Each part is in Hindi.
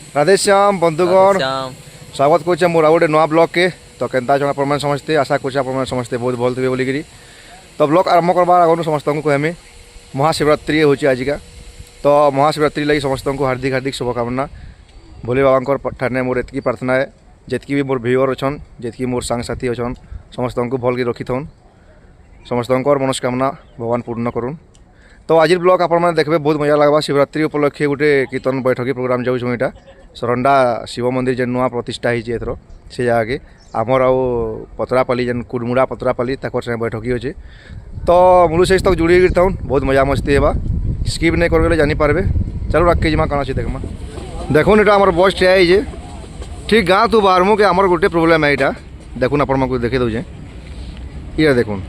राधेश्याम बंधुगण श्याम स्वागत करुचे मोर आ गोटे नुआ ब्लॉग के तो केन्ता जन आप समस्ते आशा करुचे आप समस्ते बहुत भल थे बोलिकी तो ब्लॉग आरंभ करवार आगु समस्त को कहमी महाशिवरात्रि होची आजिका तो महाशिवरात्रि लगी समस्त को हार्दिक हार्दिक शुभकामना भोले बाबा ठाने मोर एतकी प्रार्थना है जितकी भी मोर व्यूअर अच्छन जितकी मोर सांगसाथी अच्छन समस्त को भल रखी थन समस्त मनस्कामना भगवान पूर्ण करूँ तो आज ब्लॉग आप देखते बहुत मजा लगवा शिवरात्रि उपलक्षे गोटे कीर्तन बैठकी प्रोग्राम जाऊँ यहाँ सरंडा शिव मंदिर जेन नुआ प्रतिष्ठा होती एथर से जगह के आमर आउ पतरापाली जेन कुड़मुड़ा पतरापाली तक बैठकी अच्छे तो मुलु से तक जुड़ी था बहुत मजा मस्ती है स्किप नहीं करके जानीपारे चलो राखे जिमा कौन अच्छे देखमा देखुन यहाँ आम बस ठिया है ठीक गाँ तू बाहर के आमर गोटे प्रोब्लेम है यहाँ देखुन आपको देखे दूचे ये देखुन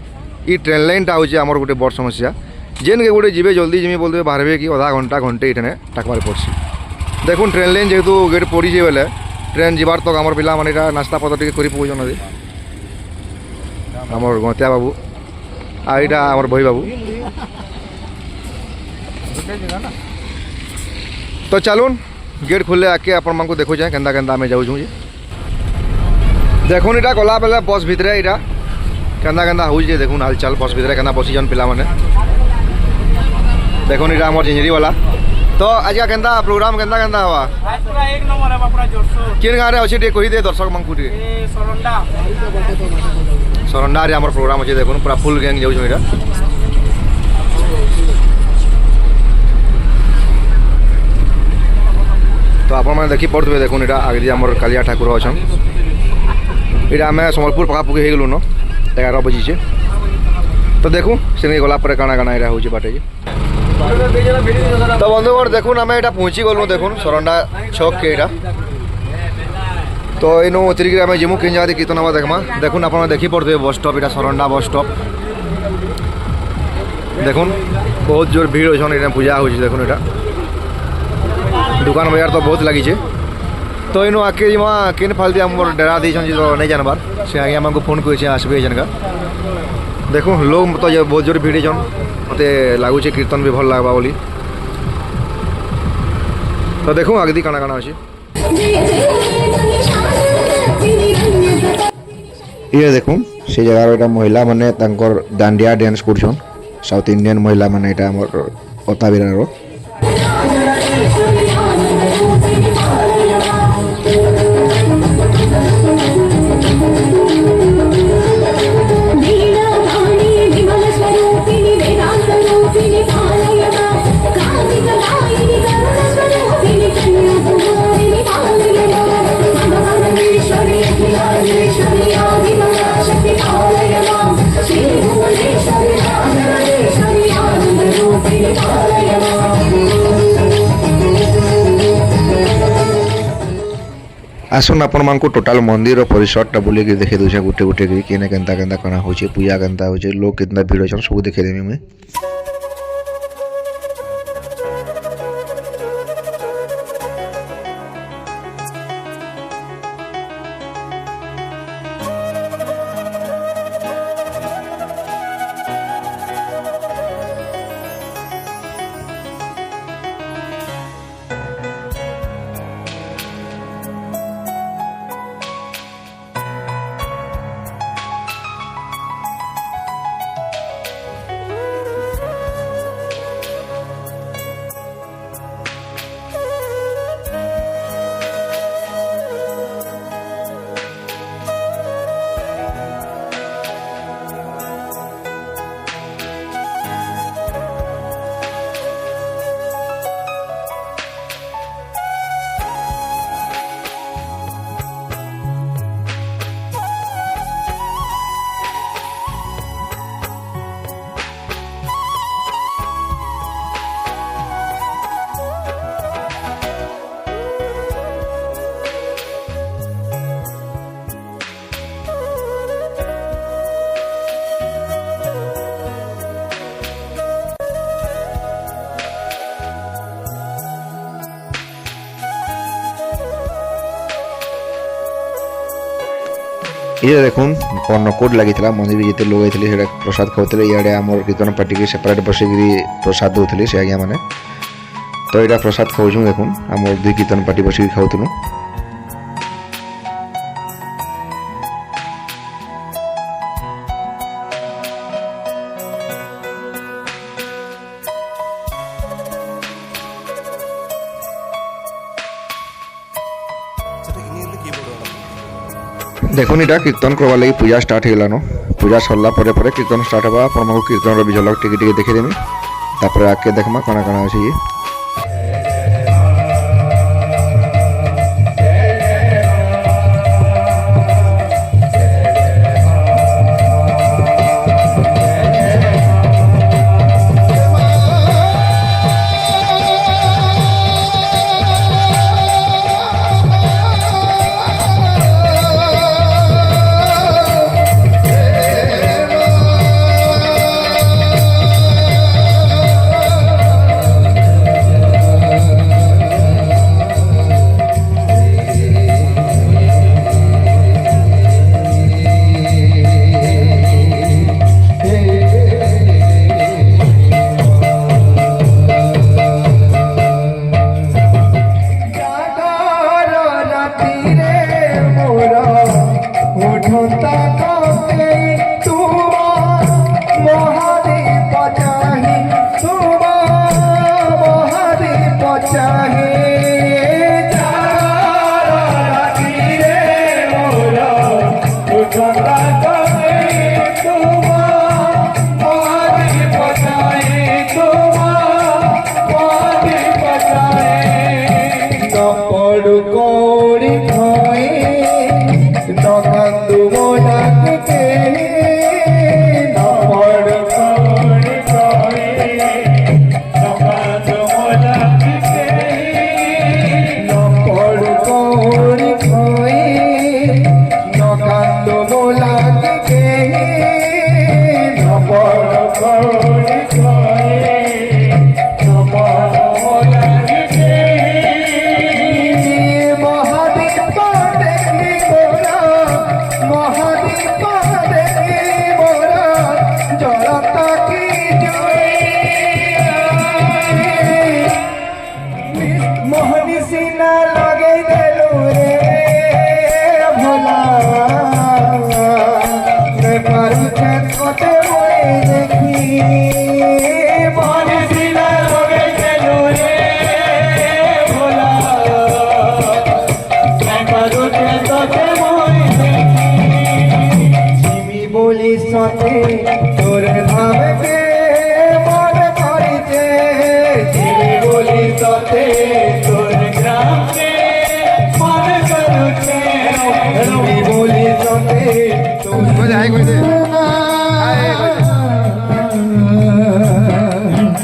ये ट्रेन लाइनटा हूँ आमर गोटे बड़ समस्या जेन के गोटे जी जल्दी जिमी बोलते बाहर कि आधा घंटा घंटे ये टाकबार पड़सी देखुन ट्रेन लाइन जेहेतु गेट पड़ी बेले ट्रेन जीवार तक आमर पिला माने नास्ता पत्र टी कर आमर गतिया बाबू आईटा आमर भई बाबू तो चलून गेट खुले आके आपण को देखो जाए केन्दा केन्दा आम जाऊँ देखुन इटा गला बेले बस भितर इटा केन्दा केन्दा हो देखुन हालचाल बस भितर केन्दा बसीजन पिला माने देखुन इटा आमर झिंझरी वाला तो आज केन्दा प्रोग्राम केन्दा केन्दा हवा पूरा एक नंबर है पूरा जोरसोर किन गाँव अच्छे टे कही दे दर्शक मानकु टे ए सरंडा सरंडा रे आमर प्रोग्राम अच्छे देखुन पूरा फुल गैंग जाऊँ इटा तो आप देखी पड़े देखुन इटा आगे आमर कालिया ठाकुर अच्छा इटा आम सम्बलपुर पकापुकी हो गलु न 11 बजीचे तो देखूँ से गला काଣା काଣା यहाँ हूँ बाटे तो बंधुगण देखुन आम यहाँ पहुँची गलु देखुन सरंडा छक के यहाँ तो इनू उतरिक आम जिमु किन जगह कीर्तन हवा देखमा देखुन आप देखी पड़े बस स्टॉप यहाँ सरंडा बस स्टॉप देखुन बहुत जोर भीड़ अच्छे पूजा हो देखुन यहाँ दुकान बाजार तो बहुत लगी तो इनू आके जिमा किन फालती आम डेरा दी तो नहीं जानबार से आगे आमको फोन कर आसबे जनका देखो लोग तो बहुत जोर भीड़ जन मत लगुच कीर्तन भी भल लगवा बोली तो देखो आगे काଣା काଣା अच्छे ये देखो से जगार यहाँ महिला माने दांडिया डांस कर साउथ इंडियन महिला माने अता बिरार आसन आपण मानक टोटाल मंदिर परिसरटा बुलेक देखे दूसरे गोटे गोटे केने केन्ता केन्ता कणा होचे पूजा केन्ता होचे लोग कितना भीड़ अच्छे सब देखे देमी मुझे ये देखुन अन्नकूट लगी मंदिर जिते लोग आते प्रसाद खाते इे आम कीर्तन पार्टी की सेपरेट बसिक प्रसाद दूसरी से आज्ञा मैंने তো এটা প্রসাদ খাওছুঁ দেখুন আমার দুই কীর্তন পার্টি বসিকি খাওতুনু। দেখুন এটা কীর্তন করবার লাগি পূজা স্টার্ট হয়ে গেলানো। পূজা সরলা পরে পরে কীর্তন স্টার্ট হবা। আপনার কীর্তনর বি ঝলক টিকে টিকে দেখে দেমি, তারপরে আগে দেখমা কাଣା কাଣା আছে ইয়ে।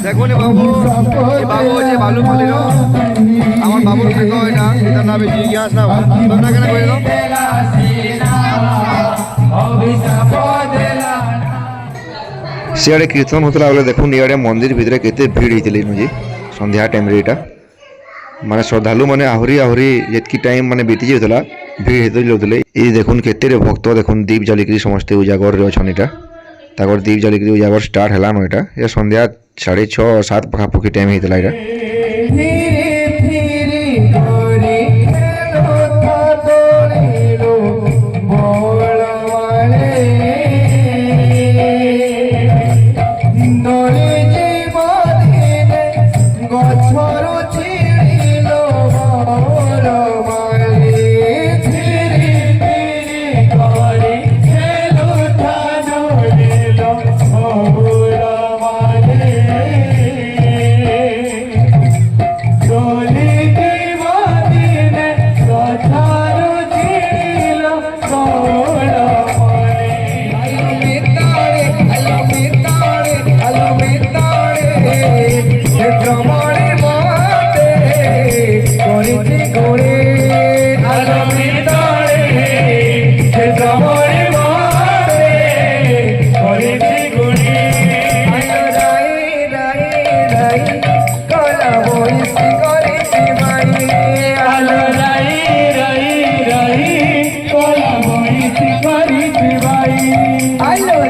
দেখুন বাবু, এই বাবু হচ্ছে বালুপল্লীর আমার বাবুর সাঙ্গ এটা, এটার নাম জিজ্ঞাস না তোমরা কেন কইল সিଆଡ଼େ କୀର୍ତ୍ତନ ହେଉଥିଲା ବେଲେ ଦେଖୁନ୍ ଇଆଡ଼େ ମନ୍ଦିର ଭିତରେ କେତେ ଭିଡ଼ ହେଇଥିଲେ ଇନୁଜି ସନ୍ଧ୍ୟା ଟାଇମ୍ରେ ଏଇଟା ମାନେ ଶ୍ରଦ୍ଧାଳୁ ମାନେ ଆହୁରି ଆହୁରି ଯେତିକି ଟାଇମ୍ ମାନେ ବିତି ଯାଉଥିଲା ଭିଡ଼ ହେତେ ଯାଉଥିଲେ। ଏଇ ଦେଖୁନ୍ କେତେରେ ଭକ୍ତ ଦେଖୁନ୍ ଦୀପ ଜାଲିକିରି ସମସ୍ତେ ଉଜାଗରରେ ଅଛନ୍ ଏଇଟା ତାଙ୍କର ଦୀପ ଜାଲିକିରି ଉଜାଗର ଷ୍ଟାର୍ଟ ହେଲାନ ଏଇଟା ଏ ସନ୍ଧ୍ୟା 6:30-7 ପାଖାପାଖି ଟାଇମ୍ ହେଇଥିଲା ଏଇଟା।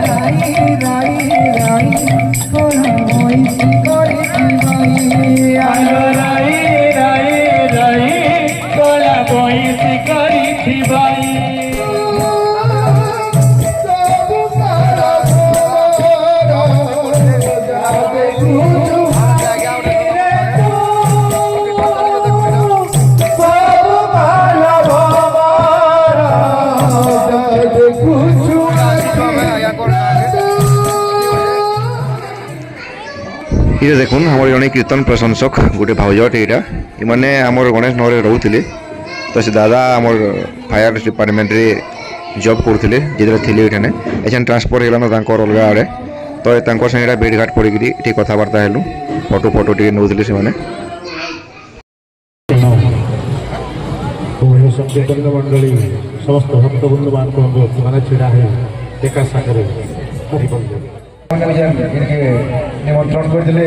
রাই রাই রাই কোলা হইছি করে ভাই দেখুন আমার জনে কীর্তন প্রশংসক গোটে ভাউজটে এটা এমানে আমার গণেশ নগরে রহুলে তো সে দাদা আমার ফায়ার ডিপার্টমেন্টরে জব করুলে যেতবে ଥିଲେ এখানে এখানে ট্রান্সফর হয়ে গেল তাঁর অলগা আড়ে তো তাঁর সাথে এটা ভেটঘাট পড়িকি এটি কথাবার্তা হলু ফটো ফটো টিকে নেউলে সে ସଂକୀର୍ତ୍ତନ ମଣ୍ଡଳୀ ସମସ୍ତ ଭକ୍ତବୃନ୍ଦମାନଙ୍କୁ ଅନୁରୋଧ ସେମାନେ ଛିଡ଼ା ହେଇ ଏକା ସାଙ୍ଗରେ ହରିବନ୍ଦ ନିମନ୍ତ୍ରଣ କରିଥିଲେ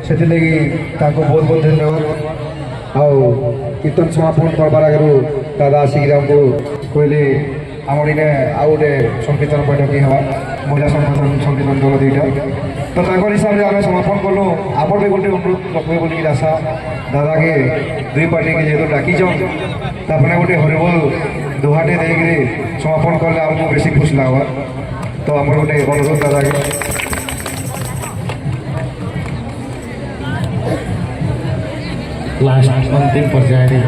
ସେଥିଲାଗି ତାଙ୍କୁ ବହୁତ ବହୁତ ଧନ୍ୟବାଦ ଆଉ କୀର୍ତ୍ତନ ସମାପନ କରବାର ଆଗରୁ ଦାଦା ଆସିକିରି ଆମକୁ କହିଲେ ଆମର ଇନେ ଆଉ ଗୋଟେ ସଂକୀର୍ତ୍ତନ ବୈଠକ ହେବା ମହିଳା ସଂକୀର୍ତ୍ତନ ଦଳ ଦୁଇଟା ତ ତାଙ୍କର ହିସାବରେ ଆମେ ସମାପନ କଲୁ ଆପଣ ବି ଗୋଟେ ଅନୁରୋଧ ରଖିବେ ବୋଲିକିରି ଆଶା ଦାଦାକେ ଦୁଇ ପାର୍ଟିକେ ଯେହେତୁ ଡାକିଛନ୍ ତାପରେ ଗୋଟେ ହରିବୋଲ ଦୋହାଟେ ଦେଇକିରି ସମାପନ କଲେ ଆମକୁ ବେଶୀ ଖୁସି ଲାଗ୍ବା ତ ଆମର ଗୋଟେ ଅନୁରୋଧ ଦାଦାକେ ଲାଷ୍ଟ ଅନ୍ତିମ ପର୍ଯ୍ୟାୟରେ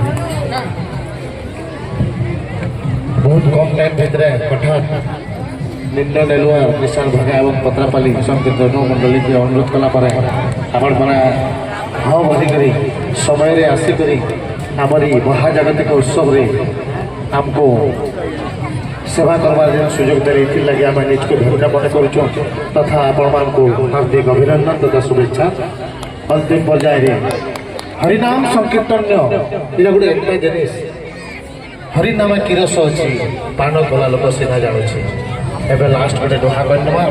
ବହୁତ କମ୍ ଟାଇମ୍ ଭିତରେ କଠୋର ନିମ୍ନ ନେଲୁଆ ନିଶାନ ଭଗା ଏବଂ ପତ୍ରାପାଲି ସଂକୀର୍ତ୍ତନ ମଣ୍ଡଳୀକି ଅନୁରୋଧ କଲା ପରେ ଆପଣମାନେ ହଁ ବଧିକରି ସମୟରେ ଆସିକରି ଆମର ଏଇ ମହାଜାଗତିକ ଉତ୍ସବରେ ଆମକୁ ସେବା କରବାର ଯେନ୍ ସୁଯୋଗ ଦେଲେ ଏଥିର୍ଲାଗି ଆମେ ନିଜକୁ ଧନ୍ୟ ମନେ କରୁଛୁ ତଥା ଆପଣମାନଙ୍କୁ ହାର୍ଦ୍ଦିକ ଅଭିନନ୍ଦନ ତଥା ଶୁଭେଚ୍ଛା ଅନ୍ତିମ ପର୍ଯ୍ୟାୟରେ ହରିନାମ ସଂକୀର୍ତ୍ତନ୍ୟ ଏଇଟା ଗୋଟେ ଏମିତି ଜିନିଷ ହରିନାମ କିରସ ଅଛି ପାନ କଲା ଲୋକ ସିନା ଜାଣୁଛି ଏବେ ଲାଷ୍ଟ ଗୋଟେ ଦୋହା କରିନେବା